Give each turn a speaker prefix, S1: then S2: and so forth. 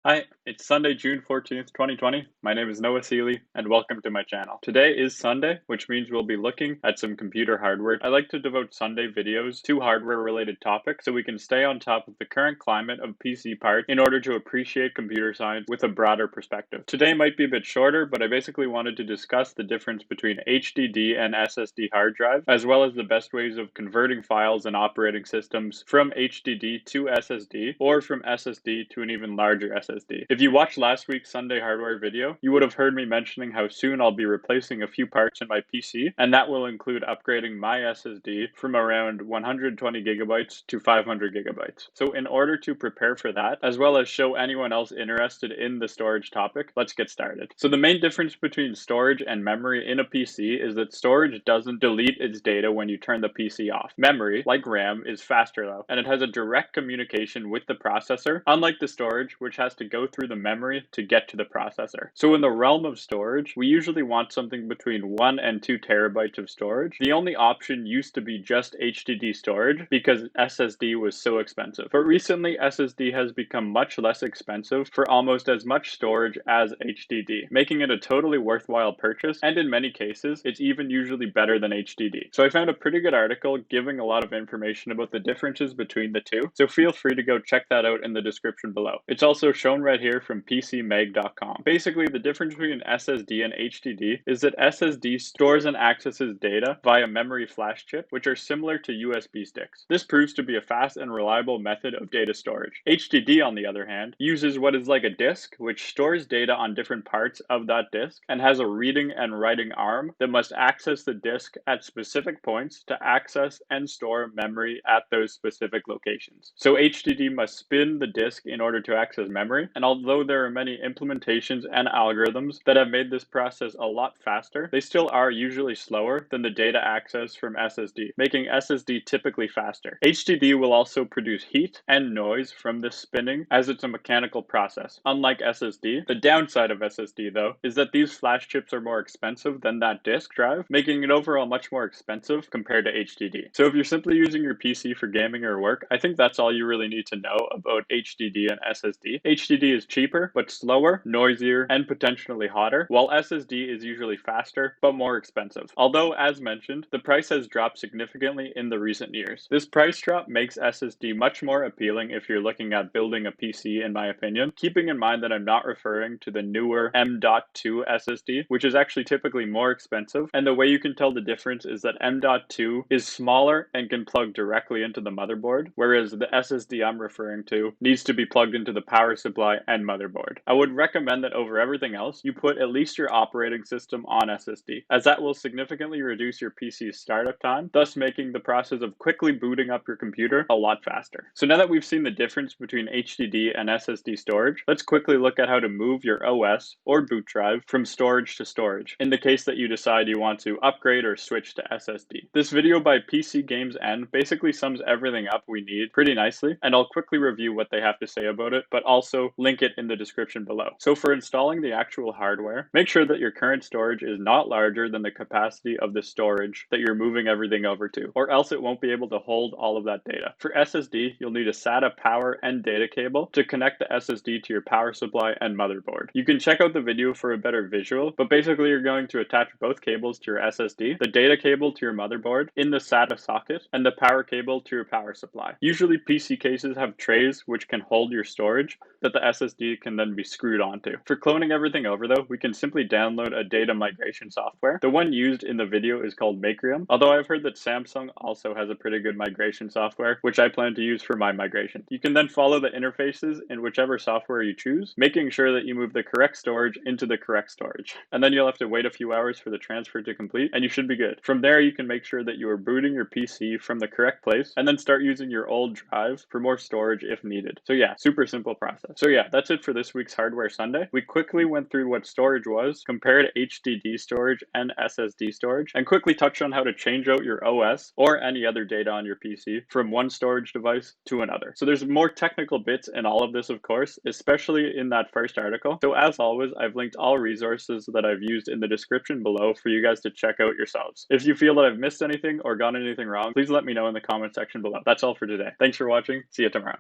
S1: Hi, it's Sunday, June 14th, 2020. My name is Noah Seeley, and welcome to my channel. Today is Sunday, which means we'll be looking at some computer hardware. I like to devote Sunday videos to hardware-related topics so we can stay on top of the current climate of PC parts in order to appreciate computer science with a broader perspective. Today might be a bit shorter, but I basically wanted to discuss the difference between HDD and SSD hard drive, as well as the best ways of converting files and operating systems from HDD to SSD, or from SSD to an even larger SSD. If you watched last week's Sunday hardware video, you would have heard me mentioning how soon I'll be replacing a few parts in my PC, and that will include upgrading my SSD from around 120 gigabytes to 500 gigabytes. So in order to prepare for that, as well as show anyone else interested in the storage topic, let's get started. So the main difference between storage and memory in a PC is that storage doesn't delete its data when you turn the PC off. Memory, like RAM, is faster though, and it has a direct communication with the processor, unlike the storage, which has to go through the memory to get to the processor. So in the realm of storage, we usually want something between 1 and 2 terabytes of storage. The only option used to be just HDD storage because SSD was so expensive. But recently, SSD has become much less expensive for almost as much storage as HDD, making it a totally worthwhile purchase, and in many cases, it's even usually better than HDD. So I found a pretty good article giving a lot of information about the differences between the two, so feel free to go check that out in the description below. It's also shown right here from PCMag.com. Basically, the difference between SSD and HDD is that SSD stores and accesses data via memory flash chip, which are similar to USB sticks. This proves to be a fast and reliable method of data storage. HDD, on the other hand, uses what is like a disk, which stores data on different parts of that disk and has a reading and writing arm that must access the disk at specific points to access and store memory at those specific locations. So HDD must spin the disk in order to access memory, and although there are many implementations and algorithms that have made this process a lot faster, they still are usually slower than the data access from SSD, making SSD typically faster. HDD will also produce heat and noise from this spinning as it's a mechanical process. Unlike SSD, the downside of SSD though is that these flash chips are more expensive than that disk drive, making it overall much more expensive compared to HDD. So if you're simply using your PC for gaming or work, I think that's all you really need to know about HDD and SSD. HDD is cheaper, but slower, noisier, and potentially hotter, while SSD is usually faster, but more expensive. Although, as mentioned, the price has dropped significantly in the recent years. This price drop makes SSD much more appealing if you're looking at building a PC, in my opinion, keeping in mind that I'm not referring to the newer M.2 SSD, which is actually typically more expensive, and the way you can tell the difference is that M.2 is smaller and can plug directly into the motherboard, whereas the SSD I'm referring to needs to be plugged into the power supply and motherboard. I would recommend that over everything else, you put at least your operating system on SSD, as that will significantly reduce your PC's startup time, thus making the process of quickly booting up your computer a lot faster. So now that we've seen the difference between HDD and SSD storage, let's quickly look at how to move your OS or boot drive from storage to storage, in the case that you decide you want to upgrade or switch to SSD. This video by PC Games N basically sums everything up we need pretty nicely, and I'll quickly review what they have to say about it, but also link it in the description below. So for installing the actual hardware, make sure that your current storage is not larger than the capacity of the storage that you're moving everything over to, or else it won't be able to hold all of that data. For SSD, you'll need a SATA power and data cable to connect the SSD to your power supply and motherboard. You can check out the video for a better visual, but basically you're going to attach both cables to your SSD, the data cable to your motherboard in the SATA socket, and the power cable to your power supply. Usually PC cases have trays which can hold your storage that the SSD can then be screwed onto. For cloning everything over though, we can simply download a data migration software. The one used in the video is called Migration, although I've heard that Samsung also has a pretty good migration software, which I plan to use for my migration. You can then follow the interfaces in whichever software you choose, making sure that you move the correct storage into the correct storage. And then you'll have to wait a few hours for the transfer to complete, and you should be good. From there, you can make sure that you are booting your PC from the correct place, and then start using your old drive for more storage if needed. So yeah, super simple process. So yeah, that's it for this week's Hardware Sunday. We quickly went through what storage was, compared HDD storage and SSD storage, and quickly touched on how to change out your OS or any other data on your PC from one storage device to another. So there's more technical bits in all of this, of course, especially in that first article. So as always, I've linked all resources that I've used in the description below for you guys to check out yourselves. If you feel that I've missed anything or gotten anything wrong, please let me know in the comment section below. That's all for today. Thanks for watching. See you tomorrow.